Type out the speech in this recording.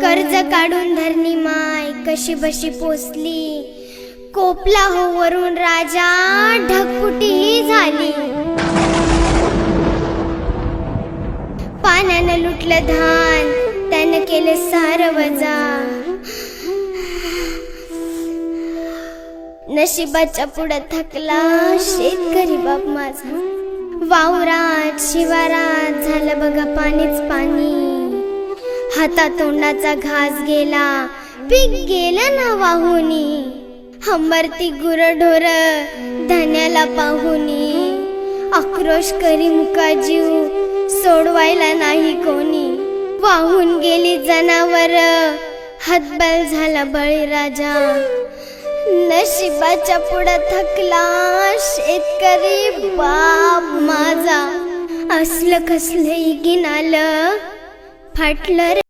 कर्ज काढून धरणी माय कशी बशी पोचली, कोपला हो वरून राजा ढगफुटीही झाली। पाण्यानं लुटलं धान, त्यानं केलं सारं वजा, नशिबाच्या पुढं थकला शेतकरी बाप माझा। वावरात शिवारात झालं बघा पाणीच पाणी, हातातोंडाचा घास गेला, पीक गेलं ना वाहुनी। हंबरती गुरढोर धान्याला पाहुनी, आक्रोश करी मुका जीव सोडवायला नाही कोणी। वाहून गेली जनावर, हतबल झाला बळीराजा, नशिबाच्या पुढं थकला शेतकरी बाप माझा। असलं कसलं गिनालं फाटलं रे